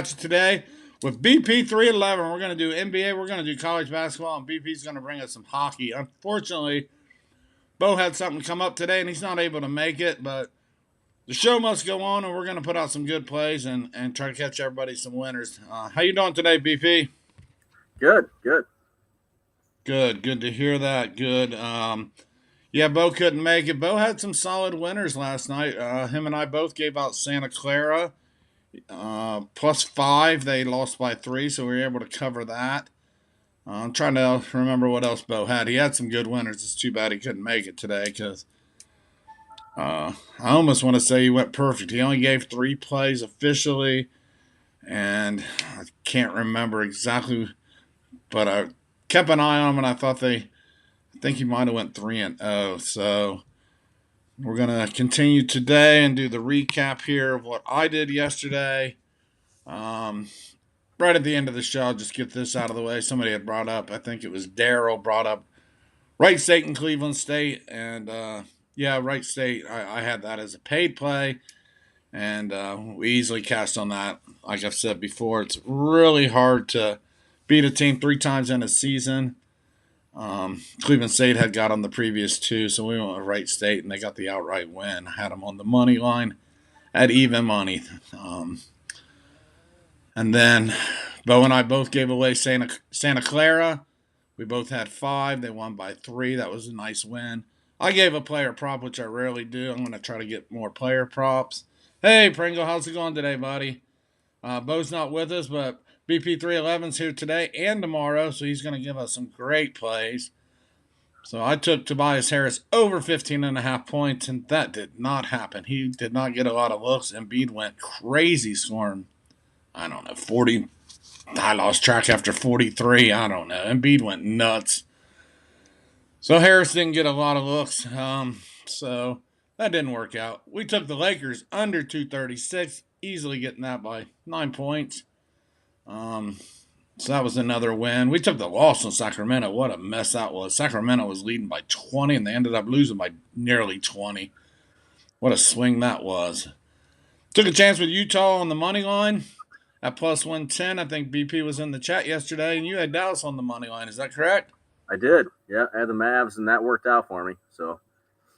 Today with BP 311. We're going to do NBA, we're going to do college basketball, and BP's going to bring us some hockey. Unfortunately, Bo had something come up today, and he's not able to make it, but the show must go on, and we're going to put out some good plays and try to catch everybody some winners. How you doing today, BP? Good, good. Good to hear that. Good. Yeah, Bo couldn't make it. Bo had some solid winners last night. Him and I both gave out Santa Clara. +5. They lost by 3, so we were able to cover that. I'm trying to remember what else Bo had. He had some good winners. It's too bad he couldn't make it today because I almost want to say he went perfect. He only gave 3 plays officially, and I can't remember exactly, but I kept an eye on him, and I think he might have went 3-0. So we're gonna continue today and do the recap here of what I did yesterday. Um, right at the end of the show, I'll just get this out of the way. Somebody had brought up, I think it was Daryl, brought up Wright State and Cleveland State. And yeah, Wright State, I had that as a paid play. And we easily cashed on that. Like I've said before, it's really hard to beat a team 3 times in a season. Cleveland State had got on the previous 2, so we went with Wright State, and they got the outright win. I had them on the money line at even money. And then Bo and I both gave away Santa Clara. We both had 5. They won by 3. That was a nice win. I gave a player prop, which I rarely do. I'm going to try to get more player props. Hey, Pringle, how's it going today, buddy? Bo's not with us, but BP311's here today and tomorrow, so he's going to give us some great plays. So I took Tobias Harris over 15.5 points, and that did not happen. He did not get a lot of looks. Embiid went crazy, scoring, I don't know, 40. I lost track after 43. I don't know. Embiid went nuts. So Harris didn't get a lot of looks. So that didn't work out. We took the Lakers under 236, easily getting that by 9 points. So that was another win. We took the loss on Sacramento. What a mess that was. Sacramento was leading by 20, and they ended up losing by nearly 20. What a swing that was. Took a chance with Utah on the money line at +110. I think BP was in the chat yesterday, and you had Dallas on the money line. Is that correct? I did. Yeah, I had the Mavs, and that worked out for me. So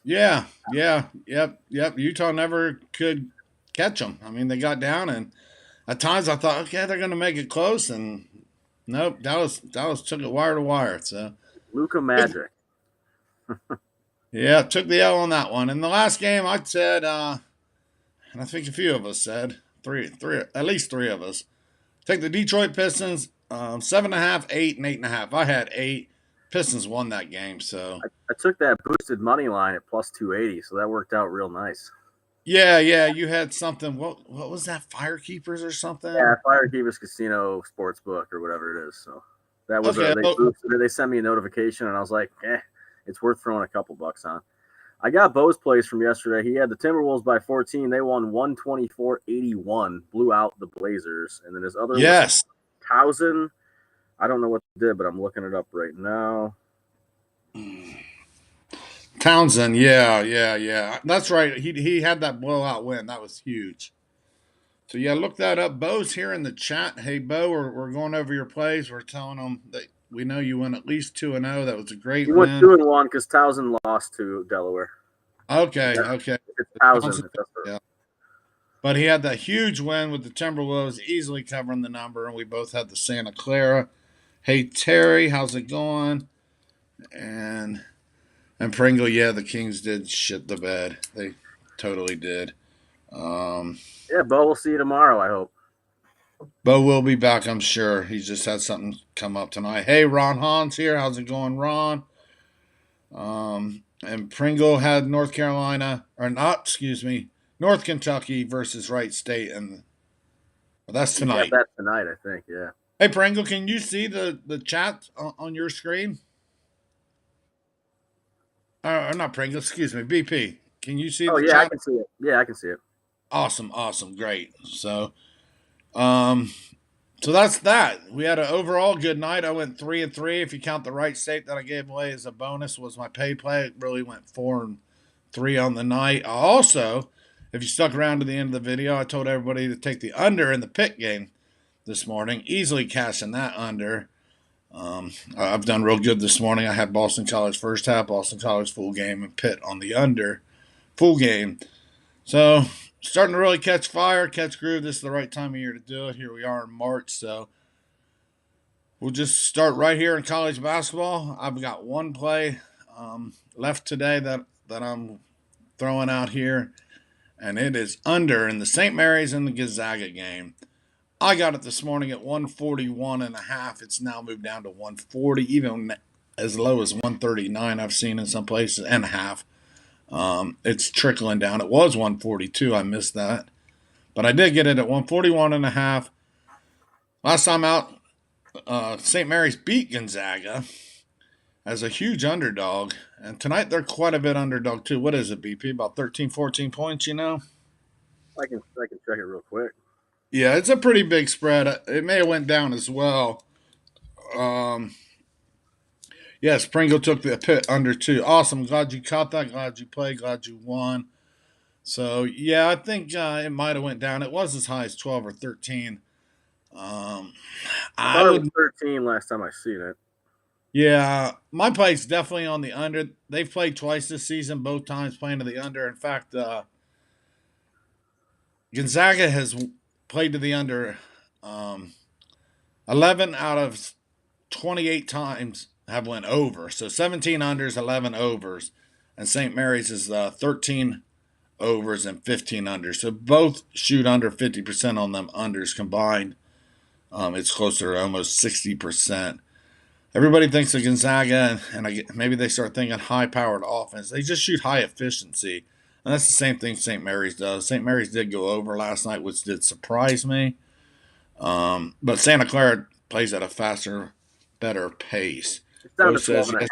Yeah. Yep. Utah never could catch them. I mean, they got down, and at times I thought, okay, they're going to make it close, and nope, Dallas took it wire to wire. So Luka Magic. yeah, took the L on that one. In the last game, I said, and I think a few of us said, three, at least 3 of us, take the Detroit Pistons, 7.5, 8, and 8.5. I had 8. Pistons won that game, so I took that boosted money line at +280, so that worked out real nice. yeah, you had something. What was that? Firekeepers or Yeah, something? Firekeepers Casino Sportsbook or whatever it is. So that was Okay, they well, boosted it. They sent me a notification, and I was like, it's worth throwing a couple bucks on. I got Bo's plays from yesterday. He had the Timberwolves by 14. They won 124-81, blew out the Blazers. And then his other was yes, Towson. I don't know what they did, but I'm looking it up right now. Townsend. Yeah. That's right. He had that blowout win. That was huge. So yeah, look that up. Bo's here in the chat. Hey Bo, we're going over your plays. We're telling them that we know you went at least 2-0. That was a He great went win. 2-1 because Towson lost to Delaware. Okay. It's Towson. Townsend, yeah. But he had that huge win with the Timberwolves, easily covering the number, and we both had the Santa Clara. Hey Terry, how's it going? And Pringle, yeah, the Kings did shit the bed. They totally did. Um, Yeah, Bo, we'll see you tomorrow, I hope. Bo will be back, I'm sure. He just had something come up tonight. Hey, Ron Hans here. How's it going, Ron? And Pringle had North Carolina, or not, excuse me, North Kentucky versus Wright State, and well, that's He's got tonight. that tonight, I think, yeah. Hey, Pringle, can you see the chat on your screen? Or not Pringle, excuse me, BP. Can you see Oh, the yeah, I chat? can see it. Yeah, I can see it. Awesome, great. Um, so that's that. We had an overall good night. I went 3-3. If you count the Wright State that I gave away as a bonus was my pay play. It really went 4-3 on the night. Also, if you stuck around to the end of the video, I told everybody to take the under in the pick game. this morning, easily cashing that under. I've done real good this morning. I had Boston College first half, Boston College full game, and Pitt on the under full game. So starting to really catch fire, catch groove. This is the right time of year to do it. Here we are in March, so we'll just start right here in college basketball. I've got one play left today that I'm throwing out here, and it is under in the St. Mary's and the Gonzaga game. I got it this morning at 141.5. It's now moved down to 140, even as low as 139 I've seen in some places, and a half. It's trickling down. It was 142. I missed that. But I did get it at 141.5. Last time out, St. Mary's beat Gonzaga as a huge underdog. And tonight they're quite a bit underdog too. What is it, BP? About 13, 14 points, you know? I can check it real quick. Yeah, it's a pretty big spread. It may have went down as well. Yes, Pringle took the Pitt under 2. Awesome. Glad you caught that. Glad you played. Glad you won. So, yeah, I think it might have went down. It was as high as 12 or 13. I would 13 last time I seen it. Yeah, my play's definitely on the under. They've played twice this season, both times playing to the under. In fact, Gonzaga has played to the under 11 out of 28 times have went over. So 17 unders, 11 overs. And St. Mary's is 13 overs and 15 unders. So both shoot under 50% on them unders combined. It's closer to almost 60%. Everybody thinks of Gonzaga, and maybe they start thinking high-powered offense. They just shoot high efficiency, and that's the same thing St. Mary's does. St. Mary's did go over last night, which did surprise me. But Santa Clara plays at a faster, better pace. It's down to 12.5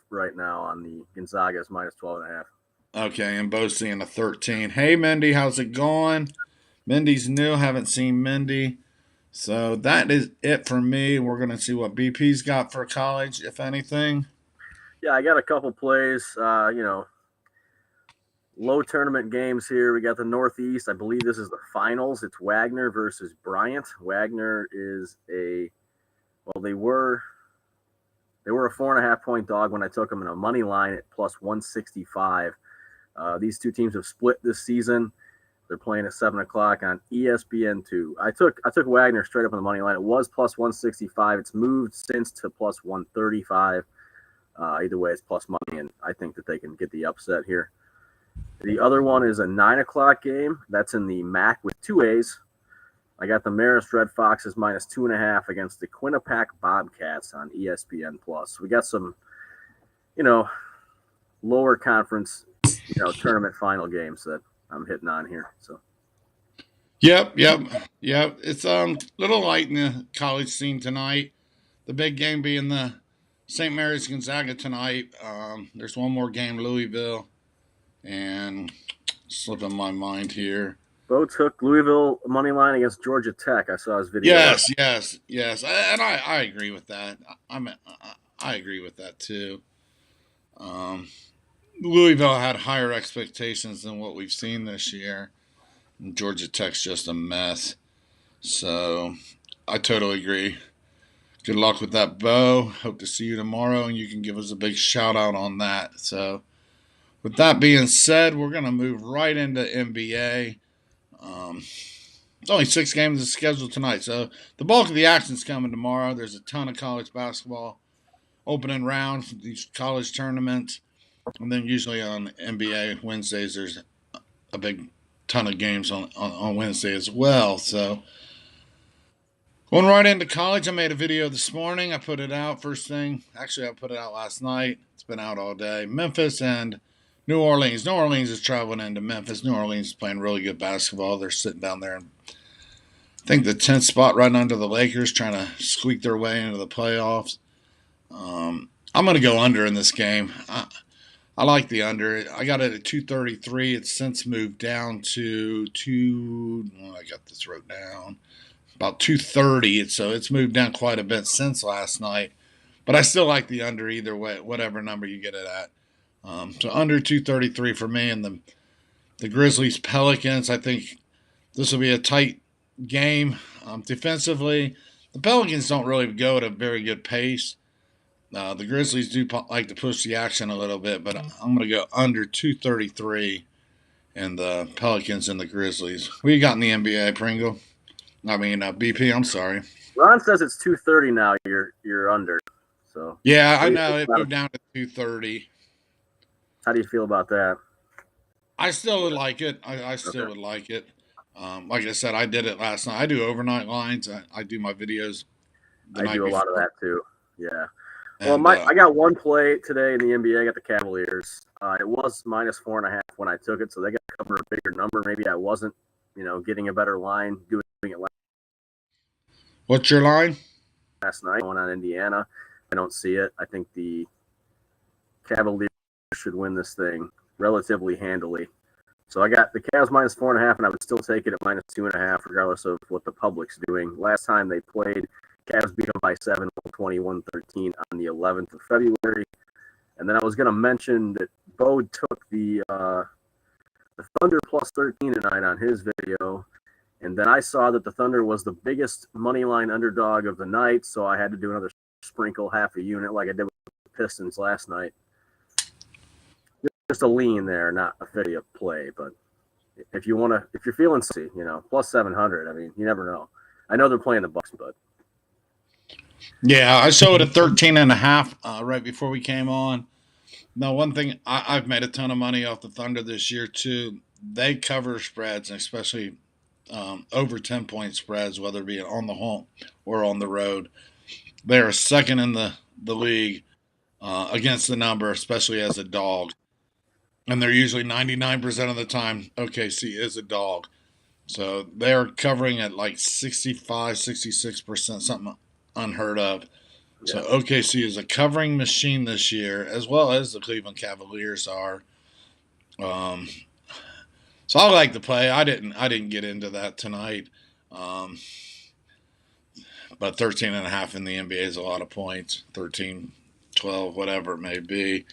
right now on the Gonzaga's minus 12.5. Okay, and Bo's seeing a 13. Hey, Mindy, how's it going? Mindy's new. Haven't seen Mindy. So that is it for me. We're going to see what BP's got for college, if anything. Yeah, I got a couple plays, low tournament games here. We got the Northeast. I believe this is the finals. It's Wagner versus Bryant. Wagner is they were a 4.5 point dog when I took them in a money line at plus 165. These two teams have split this season. They're playing at 7 o'clock on ESPN2. I took Wagner straight up on the money line. It was plus 165. It's moved since to plus 135. Either way, it's plus money, and I think that they can get the upset here. The other one is a 9 o'clock game. That's in the MAC with 2 A's. I got the Marist Red Foxes minus 2.5 against the Quinnipiac Bobcats on ESPN+. We got some, lower conference, tournament final games that I'm hitting on here. So. Yep. It's a little light in the college scene tonight. The big game being the St. Mary's Gonzaga tonight. There's one more game, Louisville, and slipping my mind here. Bo took Louisville money line against Georgia Tech. I saw his video. Yes, and I agree with that. I agree with that too. Louisville had higher expectations than what we've seen this year. And Georgia Tech's just a mess. So I totally agree. Good luck with that, Bo. Hope to see you tomorrow, and you can give us a big shout out on that. So with that being said, we're going to move right into NBA. It's only 6 games scheduled tonight, so the bulk of the action's coming tomorrow. There's a ton of college basketball opening rounds, these college tournaments, and then usually on NBA Wednesdays there's a big ton of games on Wednesday as well. So going right into college, I made a video this morning. I put it out first thing. Actually, I put it out last night. It's been out all day. Memphis and New Orleans. New Orleans is traveling into Memphis. New Orleans is playing really good basketball. They're sitting down there in, I think, the 10th spot right under the Lakers, trying to squeak their way into the playoffs. I'm going to go under in this game. I like the under. I got it at 233. It's since moved down to I got this wrote down, about 230. So it's moved down quite a bit since last night. But I still like the under either way, whatever number you get it at. So under 233 for me. And the Grizzlies Pelicans, I think this will be a tight game. Defensively, the Pelicans don't really go at a very good pace. The Grizzlies do like to push the action a little bit, but I'm going to go under 233 in the Pelicans and the Grizzlies. What you got in the NBA, Pringle? BP. I'm sorry. Ron says it's 230 now. You're under. So yeah, I know it moved down to 230. How do you feel about that? I still would like it. I still would like it. Like I said, I did it last night. I do overnight lines. I do my videos. I do a lot of that too. Yeah. And, well, I got one play today in the NBA. I got the Cavaliers. It was -4.5 when I took it, so they got to cover a bigger number. Maybe I wasn't, getting a better line doing it what's your line? Last night going on Indiana. I don't see it. I think the Cavaliers should win this thing relatively handily. So I got the Cavs -4.5, and I would still take it at -2.5, regardless of what the public's doing. Last time they played, Cavs beat them by 7, 121-13 on the 11th of February. And then I was going to mention that Bo took the Thunder +13 tonight on his video. And then I saw that the Thunder was the biggest money line underdog of the night, so I had to do another sprinkle, half a unit, like I did with the Pistons last night. Just a lean there, not a video play. But if you're feeling, +700, I mean, you never know. I know they're playing the Bucks, but. Yeah, I showed a 13.5 right before we came on. Now, one thing, I've made a ton of money off the Thunder this year, too. They cover spreads, especially over 10-point spreads, whether it be on the home or on the road. They are second in the league against the number, especially as a dog. And they're usually 99% of the time, OKC is a dog. So they're covering at like 65, 66%, something unheard of. So OKC is a covering machine this year, as well as the Cleveland Cavaliers are. So I like the play. I didn't get into that tonight. But 13.5 in the NBA is a lot of points. 13, 12, whatever it may be.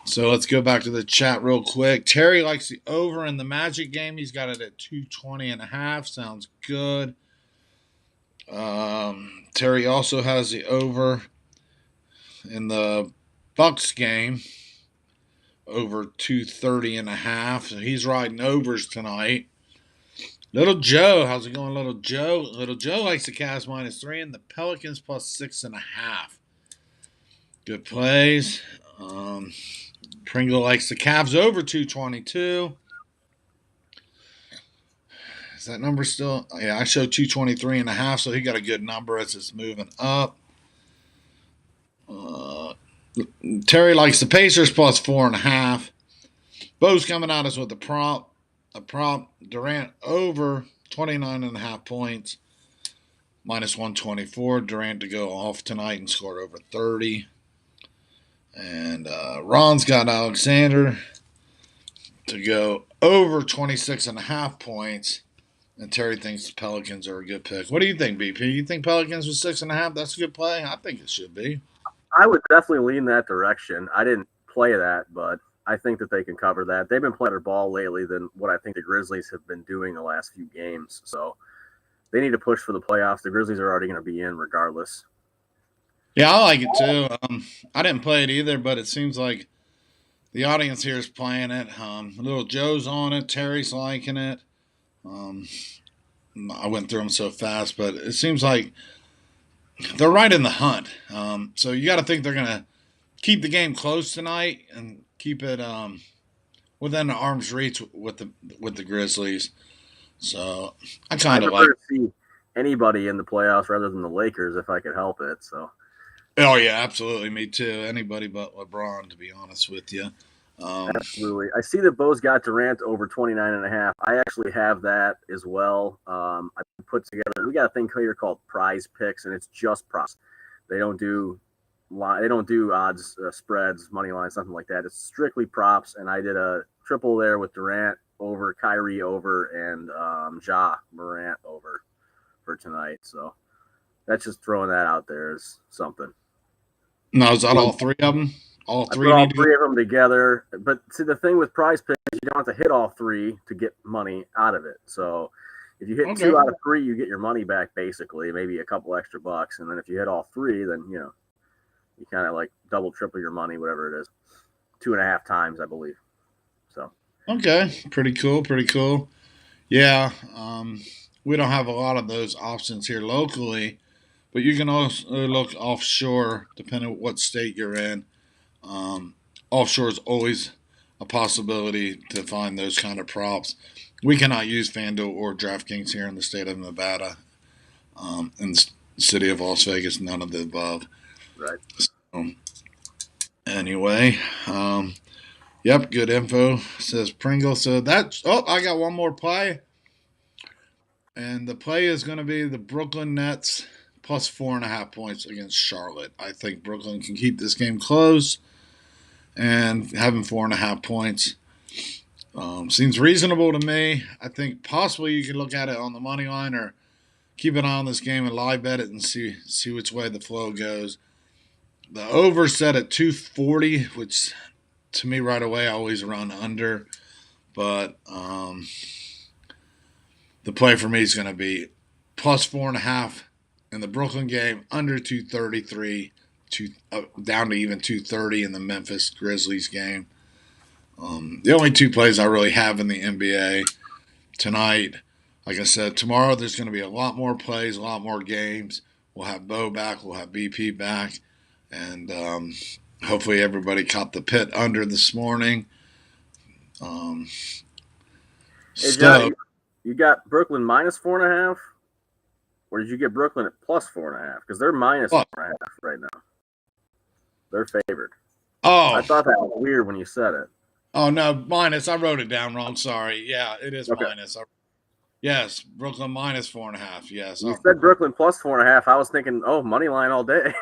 So let's go back to the chat real quick. Terry likes the over in the Magic game. He's got it at 220.5. Sounds good. Terry also has the over in the Bucks game, over 230.5. So he's riding overs tonight. Little Joe, how's it going, Little Joe? Little Joe likes the Cavs -3 and the Pelicans +6.5. Good plays. Pringle likes the Cavs over 222. Is that number still? Yeah, I showed 223.5, so he got a good number as it's moving up. Terry likes the Pacers +4.5. Bo's coming at us with a prop. Durant over 29.5 points. -124. Durant to go off tonight and score over 30. And Ron's got Alexander to go over 26.5 points. And Terry thinks the Pelicans are a good pick. What do you think, BP? You think Pelicans with 6.5? That's a good play? I think it should be. I would definitely lean that direction. I didn't play that, but I think that they can cover that. They've been playing their ball lately than what I think the Grizzlies have been doing the last few games. So they need to push for the playoffs. The Grizzlies are already going to be in regardless. Yeah, I like it too. I didn't play it either, but it seems like the audience here is playing it. Little Joe's on it. Terry's liking it. I went through them so fast, but it seems like they're right in the hunt. So you got to think they're going to keep the game close tonight and keep it within the arm's reach with the Grizzlies. So I kind of like to see anybody in the playoffs rather than the Lakers if I could help it. So. Oh yeah, absolutely. Me too. Anybody but LeBron, to be honest with you. Absolutely. I see that Bo's got Durant over 29.5. I actually have that as well. I put together. We got a thing here called Prize Picks, and it's just props. They don't do odds, spreads, money lines, something like that. It's strictly props, and I did a triple there with Durant over, Kyrie over, and Ja Morant over for tonight. So that's just throwing that out there as something. No, is that all three of them? All three of them together. But see, the thing with Prize Picks, you don't have to hit all three to get money out of it. So If you hit Okay. 2 out of 3, you get your money back basically, maybe a couple extra bucks. And then if you hit all 3, then you kind of like double, triple your money, whatever it is, 2.5 times, I believe. So Okay. Pretty cool. Pretty cool. Yeah. We don't have a lot of those options here locally, but you can also look offshore, depending on what state you're in. Um, Offshore is always a possibility to find those kind of props. We cannot use FanDuel or DraftKings here in the state of Nevada. In the city of Las Vegas, none of the above. right. So, anyway, yep, good info. Says Pringle. So that's I got one more play, and the play is going to be the Brooklyn Nets plus 4.5 points against Charlotte. I think Brooklyn can keep this game close, and having 4.5 points seems reasonable to me. I think possibly you could look at it on the money line or keep an eye on this game and live bet it and see which way the flow goes. The over set at 240, which to me right away I always run under, but the play for me is going to be plus 4.5 in the Brooklyn game, under 233, down to even 230 in the Memphis Grizzlies game. The only two plays I really have in the NBA tonight. Like I said, tomorrow there's going to be a lot more plays, a lot more games. We'll have Bo back, we'll have BP back, and hopefully everybody caught the pit under this morning. Hey, John, So, you got Brooklyn minus 4.5, or did you get Brooklyn at plus 4.5? Because they're minus 4.5 right now. They're favored. I thought that was weird when you said it. Oh no, minus. I wrote it down wrong. Sorry. Yeah, it is Okay. minus. Yes, Brooklyn minus 4.5. Yes. You said Brooklyn plus 4.5. I was thinking, oh, money line all day.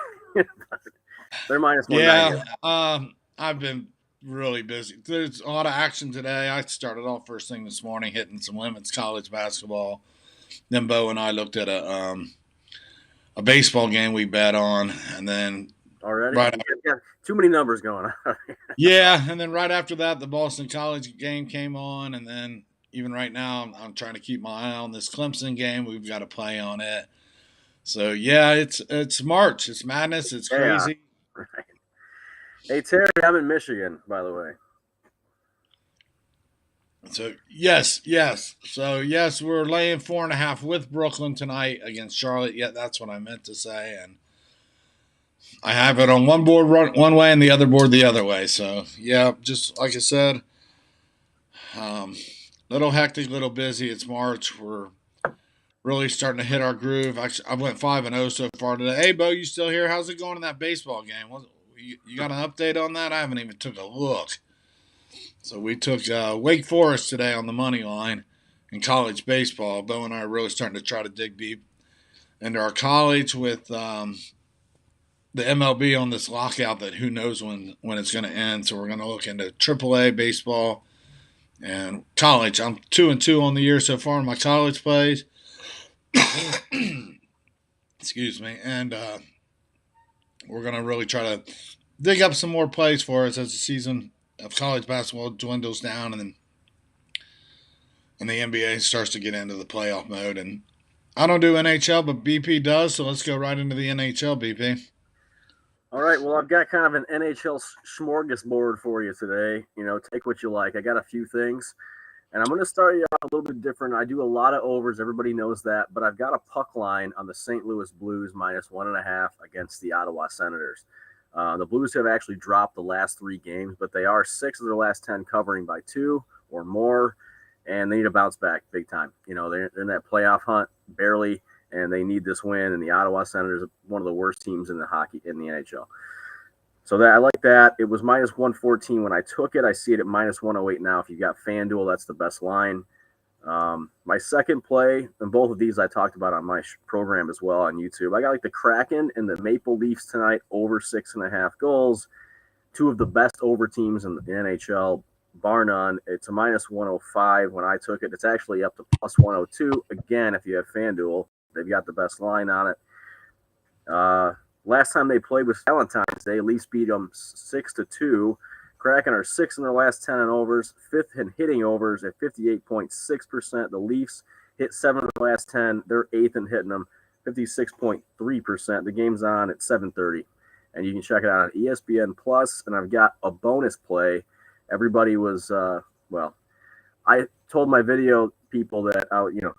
They're minus 190. Yeah. I've been really busy. There's a lot of action today. I started off first thing this morning hitting some women's college basketball. Then Bo and I looked at a baseball game we bet on, and then already too many numbers going on. Yeah, and then right after that, the Boston College game came on, and then even right now, I'm trying to keep my eye on this Clemson game. We've got to play on it. So yeah, it's March. It's madness. It's crazy. Yeah. Right. Hey Terry, I'm in Michigan, by the way. So yes. So yes, we're laying 4.5 with Brooklyn tonight against Charlotte. Yeah, that's what I meant to say, and I have it on one board one way and the other board the other way. So yeah, just like I said, little hectic, little busy. It's March. We're really starting to hit our groove. Actually, I went 5-0 so far today. Hey, Bo, you still here? How's it going in that baseball game? You got an update on that? I haven't even took a look. So we took Wake Forest today on the money line in college baseball. Bo and I are really starting to try to dig deep into our college with the MLB on this lockout that who knows when it's going to end. So we're going to look into AAA baseball and college. I'm 2-2 on the year so far in my college plays. Excuse me. And we're going to really try to dig up some more plays for us as the season of college basketball dwindles down and the NBA starts to get into the playoff mode. And I don't do NHL, but BP does. So let's go right into the NHL, BP. All right. Well, I've got kind of an NHL smorgasbord for you today. Take what you like. I got a few things. And I'm going to start you out a little bit different. I do a lot of overs. Everybody knows that. But I've got a puck line on the St. Louis Blues minus 1.5 against the Ottawa Senators. The Blues have actually dropped the last 3 games, but they are 6 of their last 10 covering by 2 or more. And they need to bounce back big time. They're in that playoff hunt barely, and they need this win. And the Ottawa Senators are one of the worst teams in the NHL. So I like that. It was minus 114 when I took it. I see it at minus 108 now. If you got FanDuel, that's the best line. My second play, and both of these I talked about on my program as well on YouTube. I got like the Kraken and the Maple Leafs tonight over 6.5 goals. 2 of the best over teams in the NHL, bar none. It's a minus 105 when I took it. It's actually up to plus 102. Again, if you have FanDuel, they've got the best line on it. Last time they played was Valentine's Day. Leafs beat them 6-2. Kraken are 6 in their last 10 in overs, 5th in hitting overs at 58.6%. The Leafs hit 7 of the last 10. They're 8th in hitting them, 56.3%. The game's on at 7:30, and you can check it out on ESPN Plus. And I've got a bonus play. Everybody was I told my video people that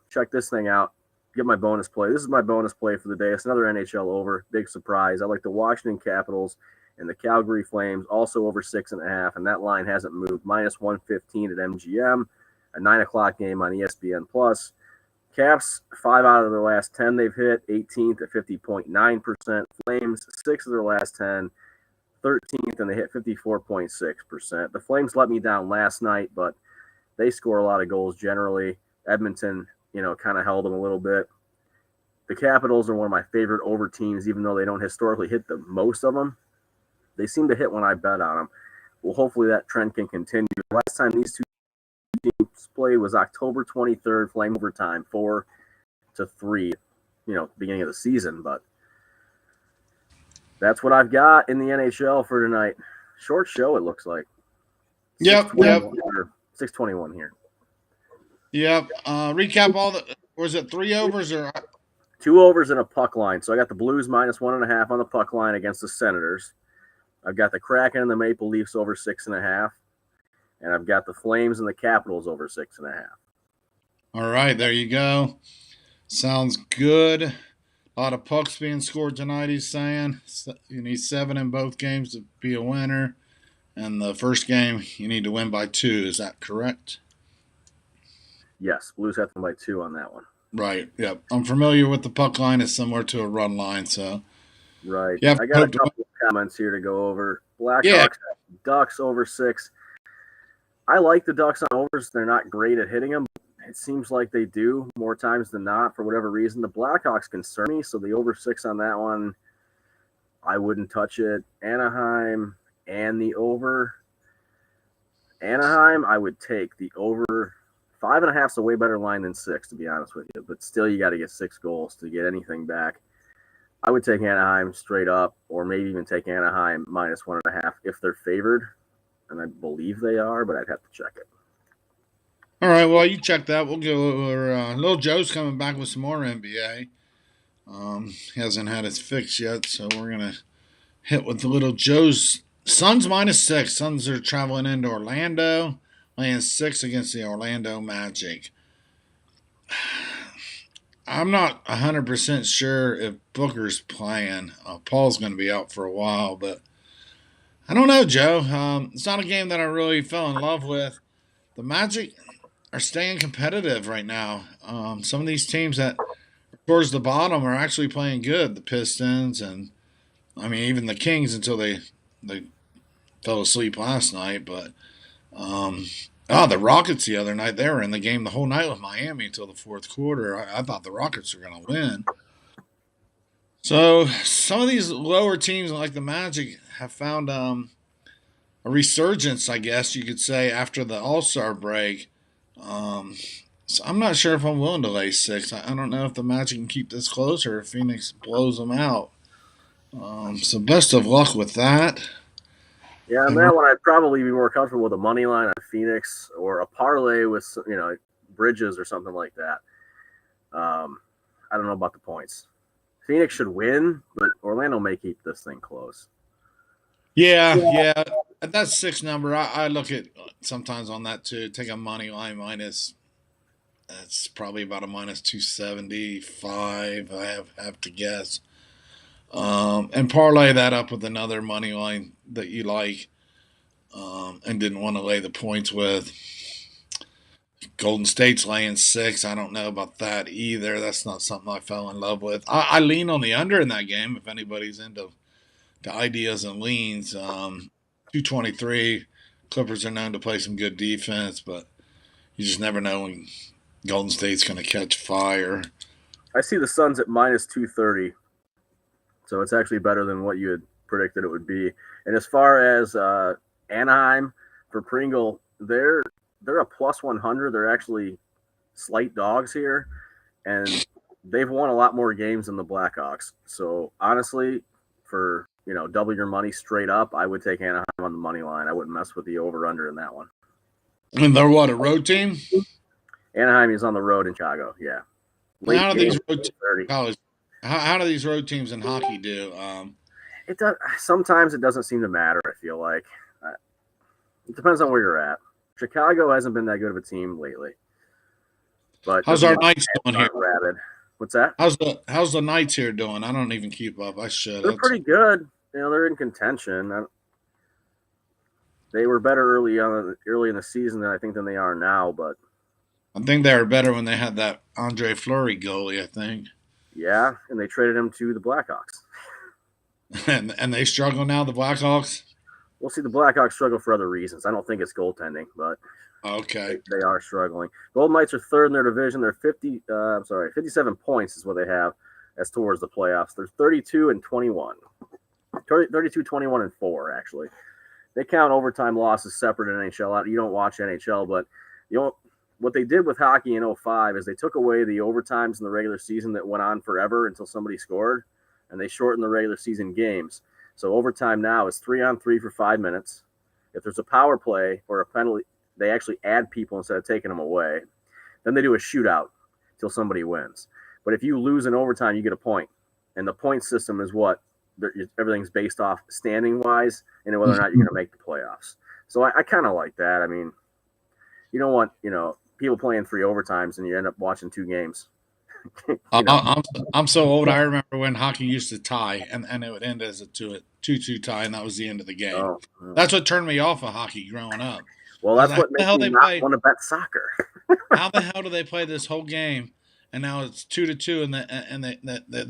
check this thing out, get my bonus play. This is my bonus play for the day. It's another NHL over, big surprise. I like the Washington Capitals and the Calgary Flames, also over 6.5, and that line hasn't moved. -115 at MGM, a 9:00 game on ESPN Plus. Caps, 5 out of their last 10 they've hit, 18th at 50.9%. Flames, 6 of their last 10, 13th, and they hit 54.6%. The Flames let me down last night, but they score a lot of goals generally. Edmonton, kind of held them a little bit. The Capitals are one of my favorite over teams, even though they don't historically hit the most of them. They seem to hit when I bet on them. Well, hopefully that trend can continue. Last time these two teams played was October 23rd, Flame overtime, 4-3, beginning of the season. But that's what I've got in the NHL for tonight. Short show, it looks like. Yep. 6:21 here. Yep. Recap all the. Was it 3 overs or 2 overs and a puck line? So I got the Blues -1.5 on the puck line against the Senators. I've got the Kraken and the Maple Leafs over 6.5, and I've got the Flames and the Capitals over 6.5. All right, there you go. Sounds good. A lot of pucks being scored tonight, he's saying. You need 7 in both games to be a winner. And the first game, you need to win by 2. Is that correct? Yes, Blues have to win by 2 on that one. Right, yep. I'm familiar with the puck line. It's similar to a run line, so. Right. I got a couple of comments here to go over. Blackhawks, Ducks over 6. I like the Ducks on overs. They're not great at hitting them. It seems like they do more times than not for whatever reason. The Blackhawks concern me, so the over 6 on that one, I wouldn't touch it. Anaheim and the over. Anaheim, I would take the over. 5.5 is a way better line than 6, to be honest with you. But still, you got to get 6 goals to get anything back. I would take Anaheim straight up, or maybe even take Anaheim -1.5 if they're favored. And I believe they are, but I'd have to check it. All right, well, you check that. We'll go over. Little Joe's coming back with some more NBA. He hasn't had his fix yet, so we're going to hit with the Little Joe's. Suns -6. Suns are traveling into Orlando, laying 6 against the Orlando Magic. I'm not 100% sure if Booker's playing. Paul's going to be out for a while, but I don't know, Joe. It's not a game that I really fell in love with. The Magic are staying competitive right now. Some of these teams that are towards the bottom are actually playing good. The Pistons and, even the Kings until they fell asleep last night. But the Rockets the other night, they were in the game the whole night with Miami until the fourth quarter. I thought the Rockets were going to win. So some of these lower teams like the Magic have found a resurgence, I guess you could say, after the All-Star break. So I'm not sure if I'm willing to lay 6. I don't know if the Magic can keep this close or if Phoenix blows them out. So best of luck with that. Yeah, on that one, I'd probably be more comfortable with a money line on Phoenix or a parlay with, Bridges or something like that. I don't know about the points. Phoenix should win, but Orlando may keep this thing close. Yeah. That 6 number, I look at sometimes on that too. Take a money line minus. That's probably about a -275. I have to guess. And parlay that up with another money line that you like, and didn't want to lay the points with. Golden State's laying 6. I don't know about that either. That's not something I fell in love with. I lean on the under in that game if anybody's into the ideas and leans. 223. Clippers are known to play some good defense, but you just never know when Golden State's going to catch fire. I see the Suns at -230. So it's actually better than what you had predicted it would be. And as far as Anaheim for Pringle, they're a +100. They're actually slight dogs here, and they've won a lot more games than the Blackhawks. So honestly, for double your money straight up, I would take Anaheim on the money line. I wouldn't mess with the over/under in that one. And they're what, a road team? Anaheim is on the road in Chicago. Yeah, late How do game, these road 30. college? How do these road teams in hockey do? It does. Sometimes it doesn't seem to matter. I feel like it depends on where you're at. Chicago hasn't been that good of a team lately, but How's our Knights doing here? Rabid. What's that? How's the Knights here doing? I don't even keep up. I should. They're pretty good. They're in contention. They were better early in the season than they are now. But I think they were better when they had that Andre Fleury goalie. I think. Yeah, and they traded him to the Blackhawks. and they struggle now. The Blackhawks. We'll see. The Blackhawks struggle for other reasons. I don't think it's goaltending, but okay, they are struggling. Golden Knights are third in their division. They're 57 points is what they have as towards the playoffs. They're 32-21. 32-21-4 actually. They count overtime losses separate in NHL. You don't watch NHL, but what they did with hockey in 2005 is they took away the overtimes in the regular season that went on forever until somebody scored, and they shortened the regular season games. So overtime now is 3-on-3 for 5 minutes. If there's a power play or a penalty, they actually add people instead of taking them away. Then they do a shootout till somebody wins. But if you lose in overtime, you get a point. And the point system is what everything's based off standing-wise and whether or not you're going to make the playoffs. So I kind of like that. I mean, you don't want, people playing 3 overtimes and you end up watching 2 games. I'm so old. I remember when hockey used to tie, and it would end as a 2-2 tie, and that was the end of the game. Oh. That's what turned me off of hockey growing up. Well, that's what makes me not want to bet soccer. How the hell do they play this whole game, and now it's 2-2, and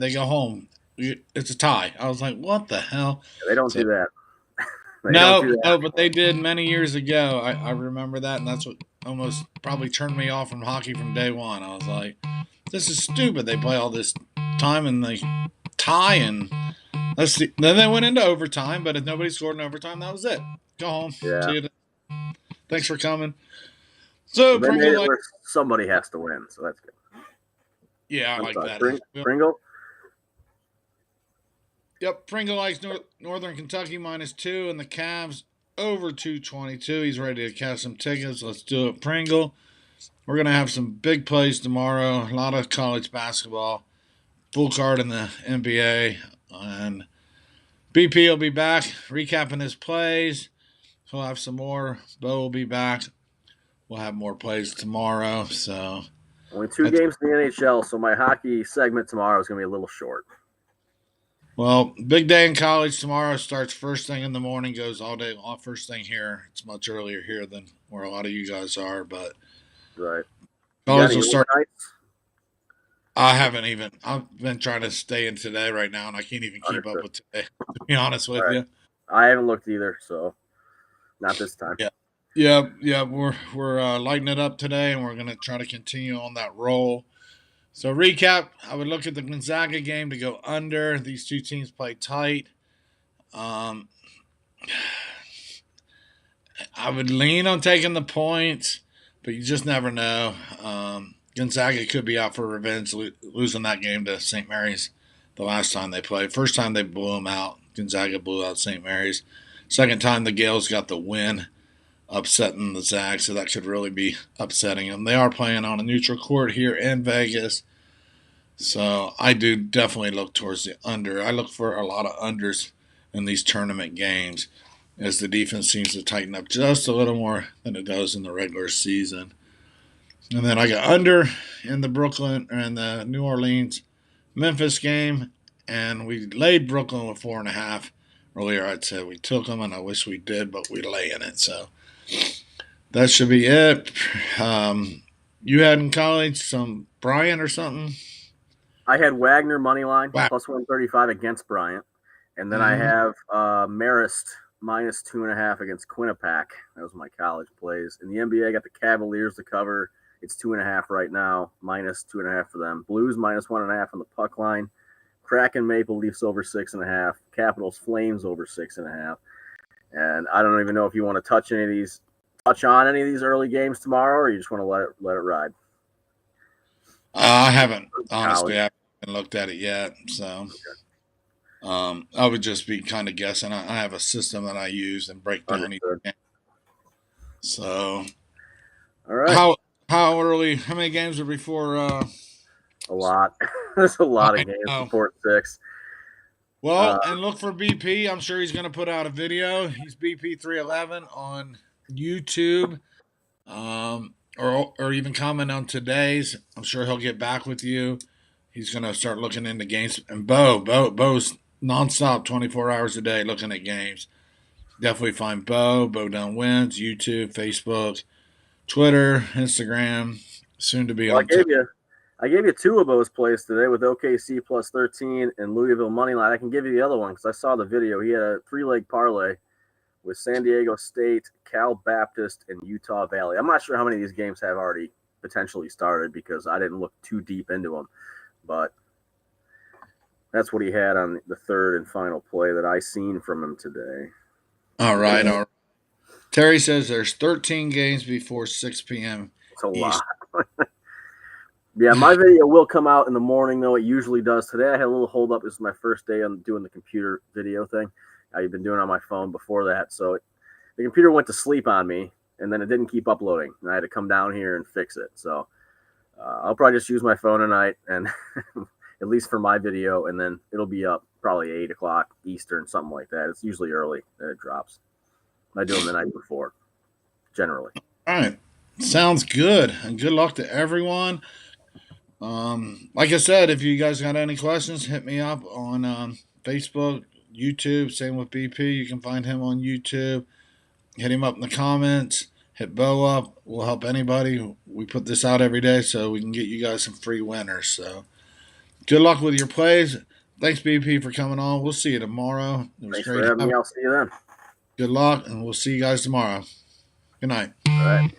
they go home? It's a tie. I was like, what the hell? They don't do that. No, but they did many years ago. I remember that, and that's what almost probably turned me off from hockey from day one. I was like, this is stupid. They play all this time and they tie, and let's see. Then they went into overtime, but if nobody scored in overtime, that was it. Go home. Yeah. See you. Thanks for coming. So somebody has to win, so that's good. Yeah, I like that. Pringle? Yep, Pringle likes Northern Kentucky -2 and the Cavs over 222. He's ready to cash some tickets. Let's do it, Pringle. We're going to have some big plays tomorrow. A lot of college basketball. Full card in the NBA. And BP will be back recapping his plays. He'll have some more. Bo will be back. We'll have more plays tomorrow. So only 2 games in the NHL, so my hockey segment tomorrow is going to be a little short. Well, big day in college tomorrow. Starts first thing in the morning, goes all day, all first thing here. It's much earlier here than where a lot of you guys are, but right. College will start. I haven't even. I've been trying to stay in today right now, and I can't even keep up with today. To be honest with you, I haven't looked either, so not this time. Yeah. We're lighting it up today, and we're going to try to continue on that roll. So recap, I would look at the Gonzaga game to go under. These 2 teams play tight. I would lean on taking the points, but you just never know. Gonzaga could be out for revenge, losing that game to St. Mary's the last time they played. First time they blew them out. Gonzaga blew out St. Mary's. Second time the Gales got the win, upsetting the Zags, so that could really be upsetting them. They are playing on a neutral court here in Vegas, so I do definitely look towards the under. I look for a lot of unders in these tournament games as the defense seems to tighten up just a little more than it does in the regular season. And then I got under in the Brooklyn and the New Orleans Memphis game, and we laid Brooklyn with 4.5. Earlier I'd said we took them, and I wish we did, but we lay in it. So that should be it. You had in college some Bryant or something? I had Wagner money line plus 135 against Bryant, and then I have Marist -2.5 against Quinnipiac. That was my college plays. In the NBA, I got the Cavaliers to cover. It's 2.5 right now, -2.5 for them. Blues -1.5 on the puck line. Kraken Maple Leafs over 6.5. Capitals Flames over 6.5. And I don't even know if you want to touch on any of these early games tomorrow, or you just want to let it ride. I haven't honestly. I haven't looked at it yet, so I would just be kind of guessing. I have a system that I use and break down each game. So, all right. How early? How many games are before? A lot. There's a lot of I games know. before 6. Well, and look for BP. I'm sure he's going to put out a video. He's BP311 on YouTube, or even comment on today's. I'm sure he'll get back with you. He's going to start looking into games. And Bo's nonstop, 24 hours a day looking at games. Definitely find Bo Dunn Wins, YouTube, Facebook, Twitter, Instagram. Soon to be Well, on TikTok. I gave you 2 of those plays today with OKC plus 13 and Louisville money line. I can give you the other one because I saw the video. He had a 3-leg parlay with San Diego State, Cal Baptist, and Utah Valley. I'm not sure how many of these games have already potentially started because I didn't look too deep into them, but that's what he had on the third and final play that I seen from him today. All right. Terry says there's 13 games before 6 p.m. It's a lot. Yeah, my video will come out in the morning, though. It usually does. Today I had a little hold up. This is my first day on doing the computer video thing. I've been doing it on my phone before that. So the computer went to sleep on me, and then it didn't keep uploading. And I had to come down here and fix it. So I'll probably just use my phone tonight, and at least for my video, and then it'll be up probably 8 o'clock Eastern, something like that. It's usually early that it drops. I do them the night before, generally. All right. Sounds good. And good luck to everyone. Like I said, if you guys got any questions, hit me up on Facebook, YouTube. Same with BP. You can find him on YouTube. Hit him up in the comments. Hit Bo up. We'll help anybody. We put this out every day so we can get you guys some free winners. So good luck with your plays. Thanks, BP, for coming on. We'll see you tomorrow. It was Thanks great for having me. I'll see you then. Good luck, and we'll see you guys tomorrow. Good night. All right.